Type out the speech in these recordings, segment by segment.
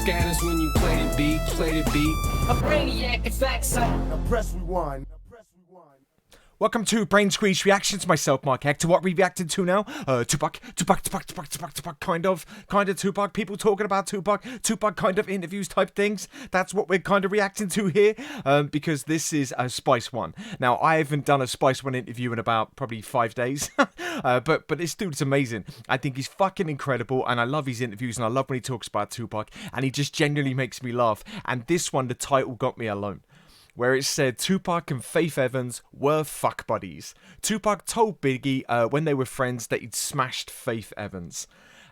scatters when you play the beat, A brainiac, in fact, Now press rewind. Welcome to Brain Squeeze Reactions. Myself, Mark Hector. What we reacted to now? Tupac, kind of Tupac. People talking about Tupac kind of interviews type things. That's what we're kind of reacting to here, because this is a Spice One. Now, I haven't done a Spice One interview in about probably 5 days, but this dude's amazing. I think he's fucking incredible, and I love his interviews, and I love when he talks about Tupac, and he just genuinely makes me laugh. And this one, the title got me alone, where it said Tupac and Faith Evans were fuck buddies. Tupac told Biggie when they were friends that he'd smashed Faith Evans.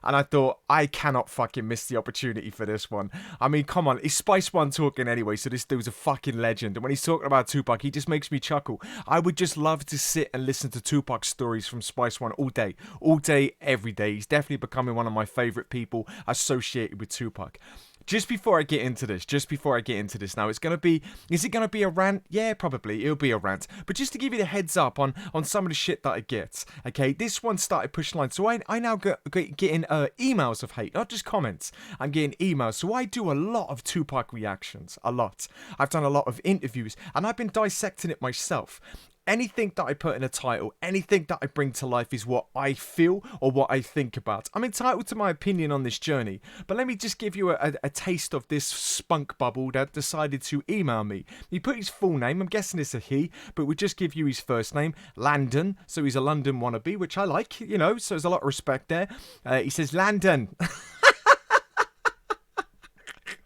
And I thought, I cannot fucking miss the opportunity for this one. I mean, come on, it's Spice One talking anyway, so this dude's a fucking legend. And when he's talking about Tupac, he just makes me chuckle. I would just love to sit and listen to Tupac's stories from Spice One all day, every day. He's definitely becoming one of my favourite people associated with Tupac. Just before I get into this, now is it going to be a rant? Yeah, probably, it'll be a rant. But just to give you the heads up on some of the shit that I get, okay, this one started pushing lines, so I now getting emails of hate, not just comments, I'm getting emails, so I do a lot of Tupac reactions, a lot. I've done a lot of interviews, and I've been dissecting it myself. Anything that I put in a title, anything that I bring to life is what I feel or what I think about. I'm entitled to my opinion on this journey, but let me just give you a taste of this spunk bubble that decided to email me. He put his full name, I'm guessing it's a he, but we'll just give you his first name, Landon, so he's a London wannabe, which I like, you know, so there's a lot of respect there. He says, Landon.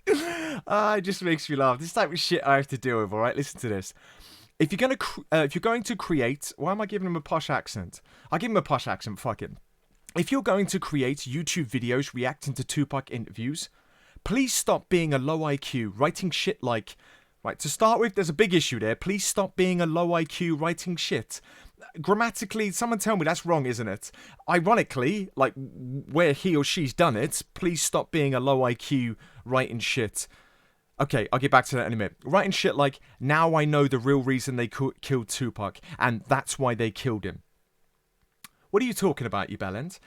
It just makes me laugh. This type of shit I have to deal with, alright? Listen to this. If you're going to create, why am I giving him a posh accent? I'll give him a posh accent, fuck it. If you're going to create YouTube videos reacting to Tupac interviews, please stop being a low IQ, writing shit like, right, to start with, there's a big issue there. Please stop being a low IQ, writing shit. Grammatically, someone tell me that's wrong, isn't it? Ironically, like where he or she's done it, please stop being a low IQ, writing shit. Okay, I'll get back to that in a minute. Writing shit like, now I know the real reason they killed Tupac, and that's why they killed him. What are you talking about, you bellend?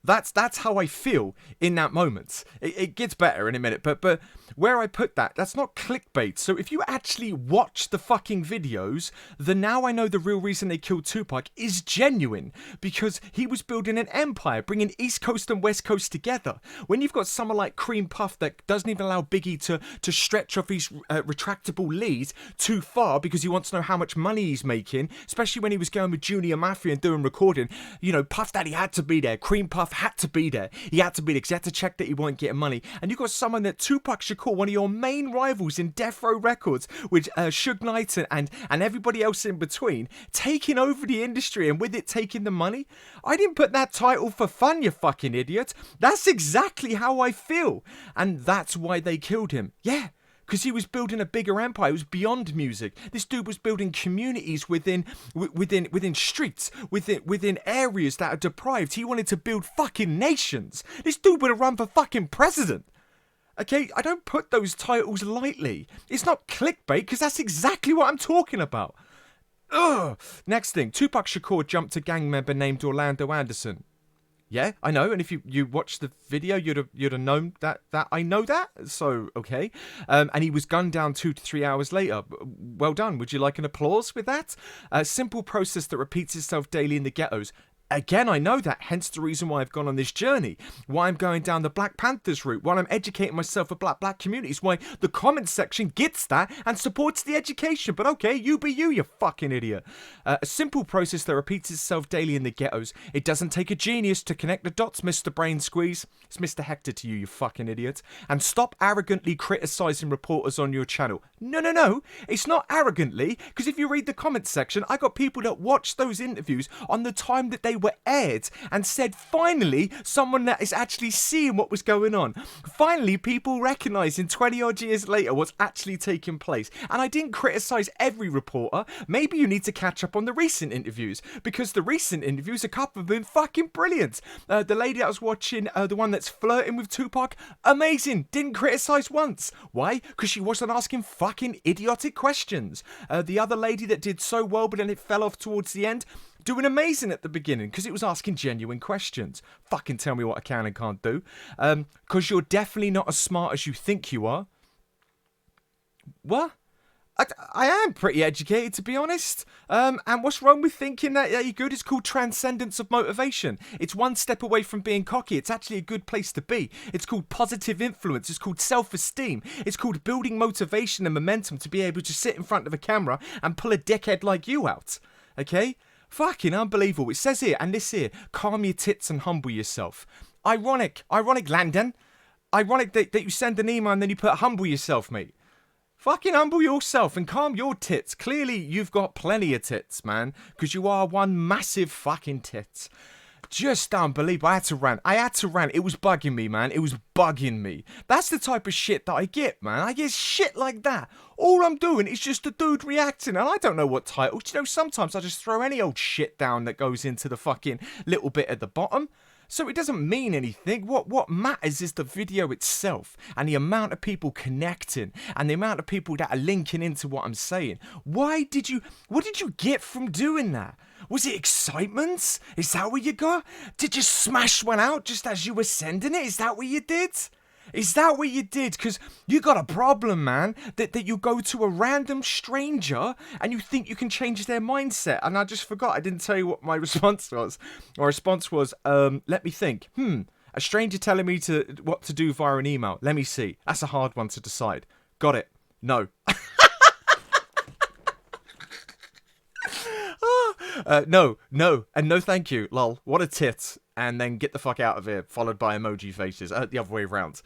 That's how I feel in that moment. It gets better in a minute, but where I put that, that's not clickbait. So if you actually watch the fucking videos, the now I know the real reason they killed Tupac is genuine, because he was building an empire, bringing East Coast and West Coast together. When you've got someone like Cream Puff that doesn't even allow Biggie to stretch off his retractable lead too far because he wants to know how much money he's making, especially when he was going with Junior Mafia and doing recording, you know, Puff Daddy had to be there, Cream Puff had to be there. He had to be there because he had to check that he wasn't getting money. And you've got someone that Tupac Shakur, one of your main rivals in Death Row Records, with Suge Knight and everybody else in between, taking over the industry and with it taking the money. I didn't put that title for fun, you fucking idiot. That's exactly how I feel. And that's why they killed him. Yeah. Because he was building a bigger empire. It was beyond music. This dude was building communities within streets, within areas that are deprived. He wanted to build fucking nations. This dude would have run for fucking president. Okay, I don't put those titles lightly. It's not clickbait, because that's exactly what I'm talking about. Ugh. Next thing, Tupac Shakur jumped a gang member named Orlando Anderson. Yeah, I know, and if you watched the video, you'd have known that I know that, so, okay. And he was gunned down 2 to 3 hours later. Well done. Would you like an applause with that? A simple process that repeats itself daily in the ghettos. Again, I know that, hence the reason why I've gone on this journey, why I'm going down the Black Panthers route, why I'm educating myself about black communities, why the comments section gets that and supports the education. But okay, you be you fucking idiot. A simple process that repeats itself daily in the ghettos. It doesn't take a genius to connect the dots, Mr. Brain Squeeze. It's Mr. Hector to you fucking idiot. And stop arrogantly criticising reporters on your channel. No, it's not arrogantly, because if you read the comments section, I got people that watched those interviews on the time that they were aired and said, finally, someone that is actually seeing what was going on. Finally, people recognising 20 odd years later what's actually taking place. And I didn't criticise every reporter. Maybe you need to catch up on the recent interviews, because the recent interviews, a couple of them fucking brilliant. The lady I was watching, the one that's flirting with Tupac, amazing. Didn't criticise once. Why? Because she wasn't asking fucking idiotic questions. The other lady that did so well but then it fell off towards the end, Doing amazing at the beginning because it was asking genuine questions. Fucking tell me what I can and can't do. Because you're definitely not as smart as you think you are. What? I am pretty educated, to be honest. And what's wrong with thinking that you're good? It's called transcendence of motivation. It's one step away from being cocky. It's actually a good place to be. It's called positive influence. It's called self-esteem. It's called building motivation and momentum to be able to sit in front of a camera and pull a dickhead like you out. Okay? Fucking unbelievable. It says here, and this here, calm your tits and humble yourself. Ironic, Landon. Ironic that you send an email and then you put humble yourself, mate. Fucking humble yourself and calm your tits. Clearly, you've got plenty of tits, man. Because you are one massive fucking tit. Just unbelievable. I had to rant. It was bugging me, man. It was bugging me. That's the type of shit that I get, man. I get shit like that. All I'm doing is just a dude reacting. And I don't know what title. You know, sometimes I just throw any old shit down that goes into the fucking little bit at the bottom. So it doesn't mean anything. What matters is the video itself and the amount of people connecting and the amount of people that are linking into what I'm saying. What did you get from doing that? Was it excitement? Is that what you got? Did you smash one out just as you were sending it? Is that what you did? Is that what you did? Because you got a problem, man. That you go to a random stranger and you think you can change their mindset. And I just forgot. I didn't tell you what my response was. My response was, let me think. A stranger telling me what to do via an email. Let me see. That's a hard one to decide. Got it. No. No, and no thank you, lol. What a tit. And then get the fuck out of here, followed by emoji faces, the other way around.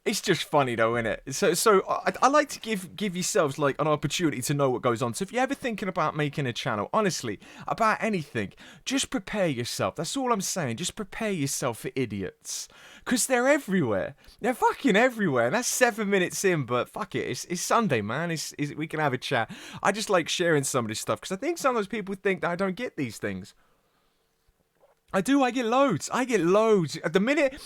It's just funny though, innit? So I like to give yourselves like an opportunity to know what goes on. So if you're ever thinking about making a channel, honestly, about anything, just prepare yourself. That's all I'm saying. Just prepare yourself for idiots. Because they're everywhere. They're fucking everywhere. And that's 7 minutes in, but fuck it. It's Sunday, man. We can have a chat. I just like sharing some of this stuff because I think sometimes people think that I don't get these things. I do, I get loads. The minute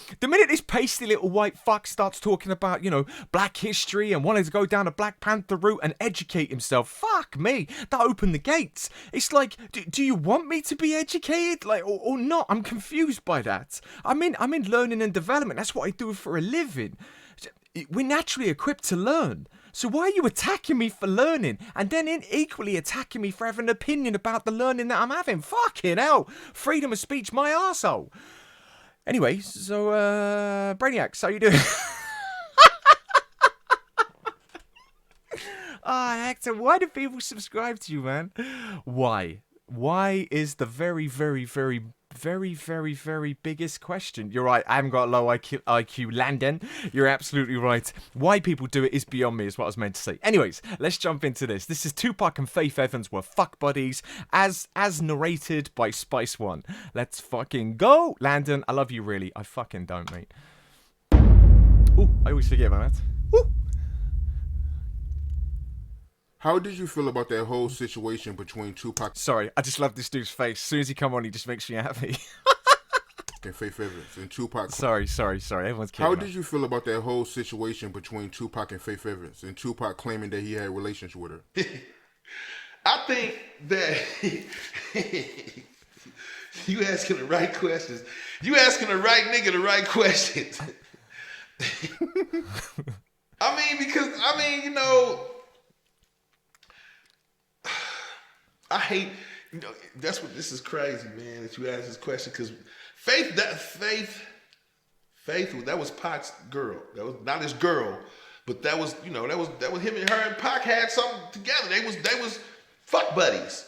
this pasty little white fuck starts talking about, you know, black history and wanting to go down a Black Panther route and educate himself, fuck me, that opened the gates. It's like, do you want me to be educated? Like, or not? I'm confused by that. I'm in learning and development. That's what I do for a living. We're naturally equipped to learn. So why are you attacking me for learning and then equally attacking me for having an opinion about the learning that I'm having? Fucking hell. Freedom of speech, my arsehole. Anyway, so, Brainiacs, how you doing? Hector, why do people subscribe to you, man? Why? Why is the very, very, very, very, very, very biggest question. You're right, I haven't got a low IQ, Landon. You're absolutely right. Why people do it is beyond me, is what I was meant to say. Anyways, let's jump into this. This is Tupac and Faith Evans were fuck buddies, as narrated by Spice One. Let's fucking go. Landon, I love you really. I fucking don't, mate. Oh, I always forget about that. Ooh. How did you feel about that whole situation between Tupac? Sorry, I just love this dude's face. As soon as he come on, he just makes me happy. And Faith Evans and Tupac. Sorry. Everyone's kidding. How did you feel about that whole situation between Tupac and Faith Evans and Tupac claiming that he had a relationship with her? I think that you asking the right questions. You asking the right nigga the right questions. Because you know, I hate, you know, that's what, this is crazy, man, that you asked this question, because Faith, that was Pac's girl. That was not his girl, but that was, you know, that was him and her, and Pac had something together. They was fuck buddies.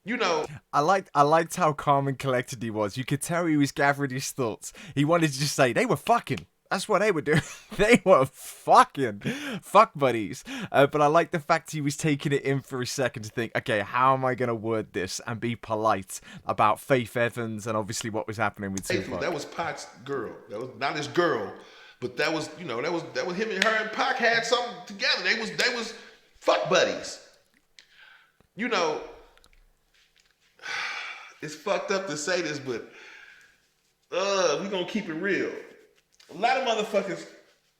You know, I liked how calm and collected he was. You could tell he was gathering his thoughts. He wanted to just say they were fucking. That's what they were doing. They were fucking fuck buddies. But I like the fact he was taking it in for a second to think, okay, how am I going to word this and be polite about Faith Evans and obviously what was happening with Tupac. That was Pac's girl. That was not his girl, but that was, you know, that was him and her, and Pac had something together. They was fuck buddies. You know, it's fucked up to say this, but we gonna keep it real. A lot of motherfuckers,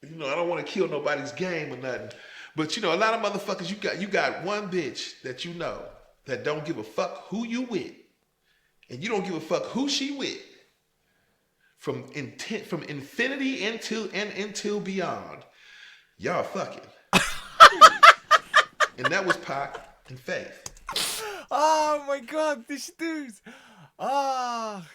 you know, I don't want to kill nobody's game or nothing, but you know, a lot of motherfuckers, you got one bitch that you know that don't give a fuck who you with, and you don't give a fuck who she with, from infinity until beyond, y'all fucking. And that was Pac and Faith. Oh my god, this dude. Oh,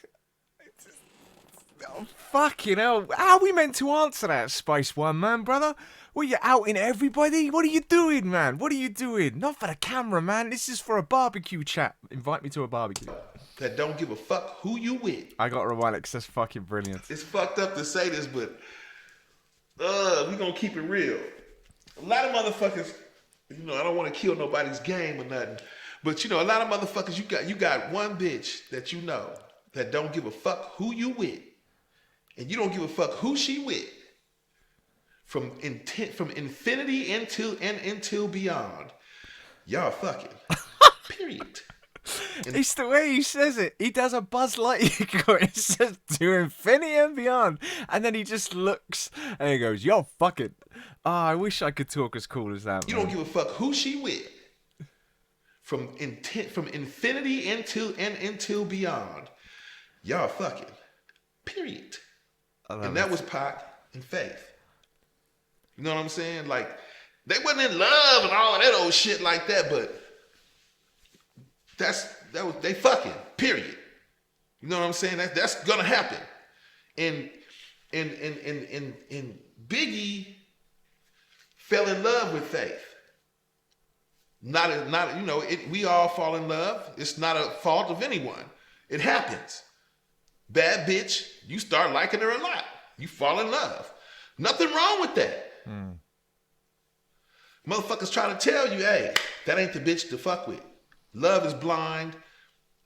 fucking hell. How are we meant to answer that, Spice One, man, brother? What, you outing everybody? What are you doing, man? What are you doing? Not for the camera, man. This is for a barbecue chat. Invite me to a barbecue. That don't give a fuck who you with. I got to rewind it because that's fucking brilliant. It's fucked up to say this, but we gonna keep it real. A lot of motherfuckers, you know, I don't want to kill nobody's game or nothing, but you know, a lot of motherfuckers, you got one bitch that you know that don't give a fuck who you with, and you don't give a fuck who she with, from infinity until beyond, y'all fucking. Period. It's the way he says it. He does a Buzz Lightyear. It says to infinity and beyond, and then he just looks and he goes, "Yo, fucking." I wish I could talk as cool as that. You don't give a fuck who she with, from infinity until beyond, y'all fucking. Period. And that was Pac and Faith. You know what I'm saying? Like, they wasn't in love and all of that old shit like that, but they fucking, period. You know what I'm saying? That's gonna happen. And Biggie fell in love with Faith. Not you know, we all fall in love. It's not a fault of anyone. It happens. Bad bitch, you start liking her a lot. You fall in love. Nothing wrong with that. Motherfuckers try to tell you, hey, that ain't the bitch to fuck with. Love is blind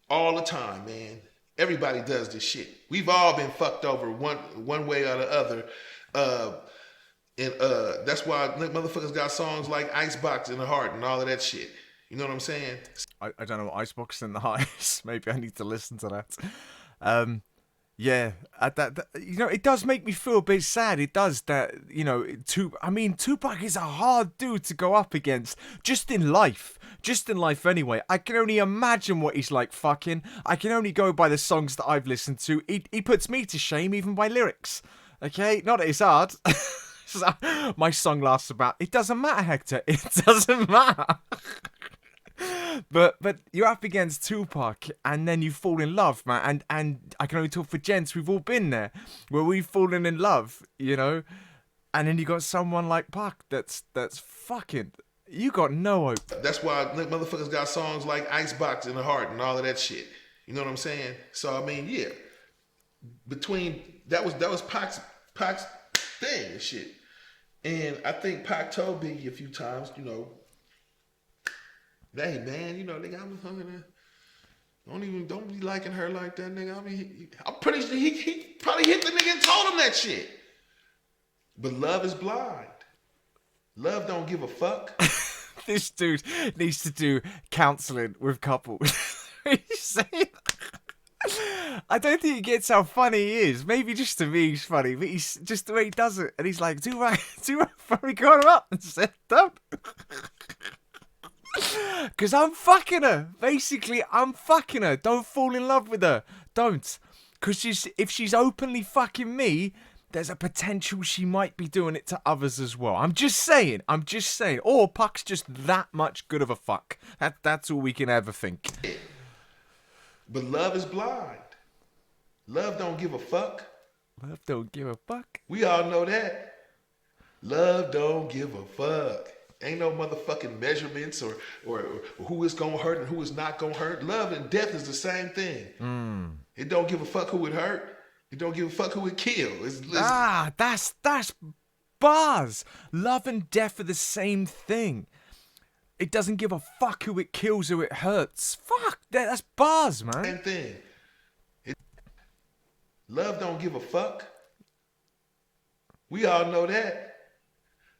all the time, man. Everybody does this shit. We've all been fucked over one way or the other. And that's why motherfuckers got songs like Icebox in the Heart and all of that shit. You know what I'm saying? I don't know what Icebox in the Heart is. Maybe I need to listen to that. Yeah, you know, it does make me feel a bit sad. It does that, you know, Tupac is a hard dude to go up against, just in life anyway. I can only imagine what he's like fucking. I can only go by the songs that I've listened to. He puts me to shame even by lyrics. Okay, not that it's hard. My song lasts about. It doesn't matter, Hector. It doesn't matter. But you're up against Tupac, and then you fall in love, man. And I can only talk for gents. We've all been there, where we've fallen in love, you know. And then you got someone like Pac that's fucking. You got no hope. That's why motherfuckers got songs like Icebox in the Heart and all of that shit. You know what I'm saying? So I mean, yeah. Between that was Pac's thing and shit. And I think Pac told Biggie a few times, you know, hey man, you know, nigga, don't be liking her like that, nigga. I mean, I'm pretty sure he probably hit the nigga and told him that shit. But love is blind. Love don't give a fuck. This dude needs to do counseling with couples. He's saying, I don't think he gets how funny he is. Maybe just to me he's funny, but he's just the way he does it. And he's like, do I finally call her up and said, don't. Because I'm fucking her. Basically, I'm fucking her. Don't fall in love with her. Don't. Because if she's openly fucking me, there's a potential she might be doing it to others as well. I'm just saying. Or Puck's just that much good of a fuck. That's all we can ever think. But love is blind. Love don't give a fuck. Love don't give a fuck. We all know that. Love don't give a fuck. Ain't no motherfucking measurements or who is gonna hurt and who is not gonna hurt. Love and death is the same thing. It don't give a fuck who it hurt. It don't give a fuck who it kill. That's bars. Love and death are the same thing. It doesn't give a fuck who it kills, who it hurts. Fuck, that's bars, man. Same thing. Love don't give a fuck. We all know that.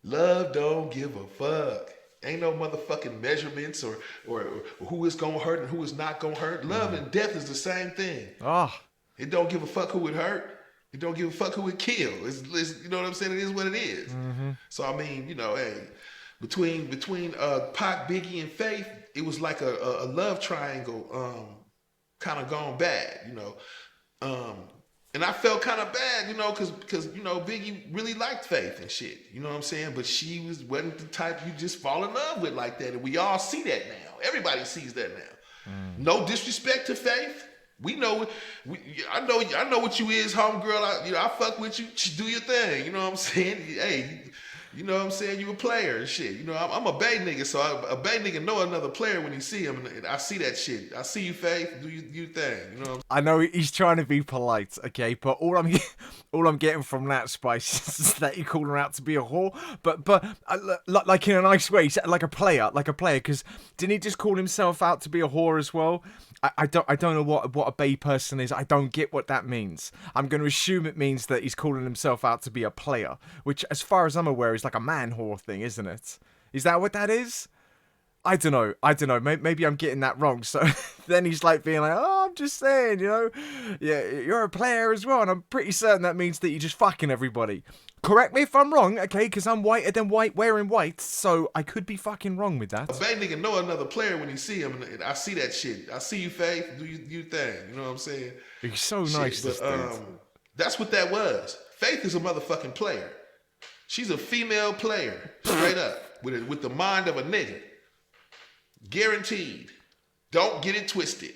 Love don't give a fuck. Ain't no motherfucking measurements or who is gonna hurt and who is not gonna hurt. Love and death is the same thing. It don't give a fuck who it hurt. It don't give a fuck who it kill. It's you know what I'm saying? It is what it is. So I mean, you know, hey, between Pac, Biggie, and Faith. It was like a love triangle, kind of gone bad, you know. And I felt kind of bad, you know, cause you know Biggie really liked Faith and shit, you know what I'm saying? But she wasn't the type you just fall in love with like that, and we all see that now. Everybody sees that now. No disrespect to Faith. We know, I know what you is, homegirl. I fuck with you. Do your thing. You know what I'm saying? Hey, you know what I'm saying? You a player and shit. You know, I'm a Bay nigga, so a Bay nigga know another player when he see him, and I see that shit. I see you, Faith. Do your thing. You know what I know he's trying to be polite, okay, but all I'm getting from that, Spice, is that you call her out to be a whore, but like in a nice way, like a player, because didn't he just call himself out to be a whore as well? I don't know what a Bay person is. I don't get what that means. I'm going to assume it means that he's calling himself out to be a player, which, as far as I'm aware, is like a man whore thing, isn't it? Is that what that is? I don't know. Maybe I'm getting that wrong. So then he's like being like, oh, I'm just saying, you know, yeah, you're a player as well. And I'm pretty certain that means that you're just fucking everybody. Correct me if I'm wrong, okay? Because I'm whiter than white wearing white. So I could be fucking wrong with that. A Bay nigga know another player when he see him, and I see that shit. I see you, Faith. Do your thing. You know what I'm saying? He's so nice, this dude. That's what that was. Faith is a motherfucking player. She's a female player, straight up, with the mind of a nigga. Guaranteed. Don't get it twisted.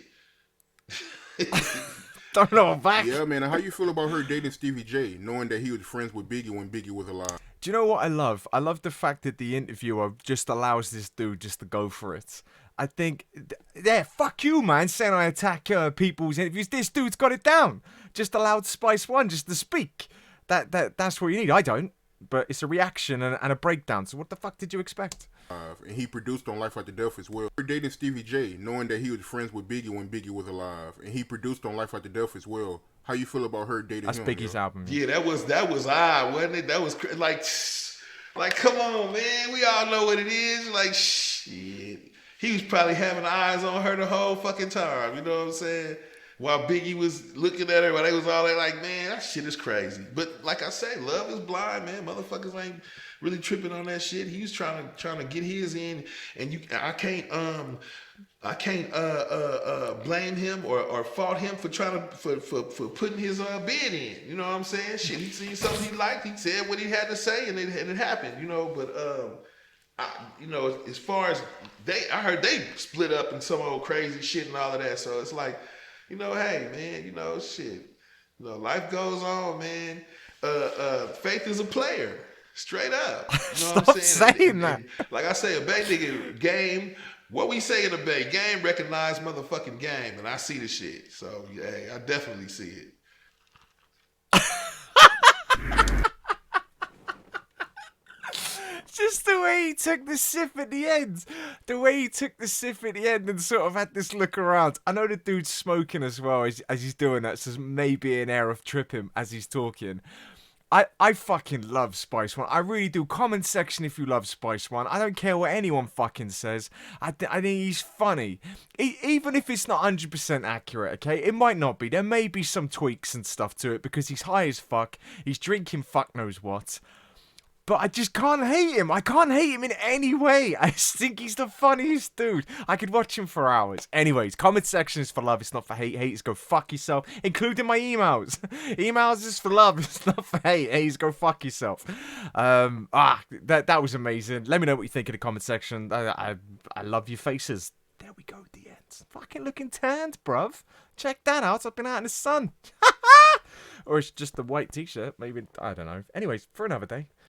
Don't know back. Yeah, man. How you feel about her dating Stevie J, knowing that he was friends with Biggie when Biggie was alive? Do you know what I love? I love the fact that the interviewer just allows this dude just to go for it. I think, yeah, fuck you, man, saying I attack people's interviews. This dude's got it down. Just allowed Spice One just to speak. That's what you need. I don't. But it's a reaction and a breakdown. So what the fuck did you expect? And he produced on Life After Death as well. Her dating Stevie J, knowing that he was friends with Biggie when Biggie was alive. And he produced on Life After Death as well. How you feel about her dating him? That's Biggie's album. Yeah, that was odd, wasn't it? That was like, come on, man. We all know what it is. Like, shit. He was probably having eyes on her the whole fucking time. You know what I'm saying? While Biggie was looking at her, while they was all there like, man, that shit is crazy. But like I say, love is blind, man. Motherfuckers ain't really tripping on that shit. He was trying to get his in, and I can't blame him or fault him for trying to for putting his bid in. You know what I'm saying? Shit, he seen something he liked. He said what he had to say, and it happened. You know, but you know, as far as I heard they split up and some old crazy shit and all of that. So it's like, you know, hey man, you know, shit. You know, life goes on, man. Faith is a player. Straight up. You know what I'm saying? Saying that. Like I say, a Bay nigga game, what we say in the Bay, game recognize motherfucking game, and I see the shit. So, yeah, I definitely see it. Just the way he took the sip at the end. The way he took the sip at the end and sort of had this look around. I know the dude's smoking as well as he's doing that, so there's maybe an air of tripping as he's talking. I fucking love Spice One. I really do. Comment section if you love Spice One. I don't care what anyone fucking says. I think he's funny. Even if it's not 100% accurate, okay? It might not be. There may be some tweaks and stuff to it because he's high as fuck. He's drinking fuck knows what. But I just can't hate him. I can't hate him in any way. I just think he's the funniest dude. I could watch him for hours. Anyways, comment section is for love. It's not for hate. Hate is go fuck yourself. Including my emails. Emails is for love. It's not for hate. Hate is go fuck yourself. That was amazing. Let me know what you think in the comment section. I love your faces. There we go. The end. Fucking looking tanned, bruv. Check that out. I've been out in the sun. Or it's just the white t-shirt. Maybe. I don't know. Anyways, for another day.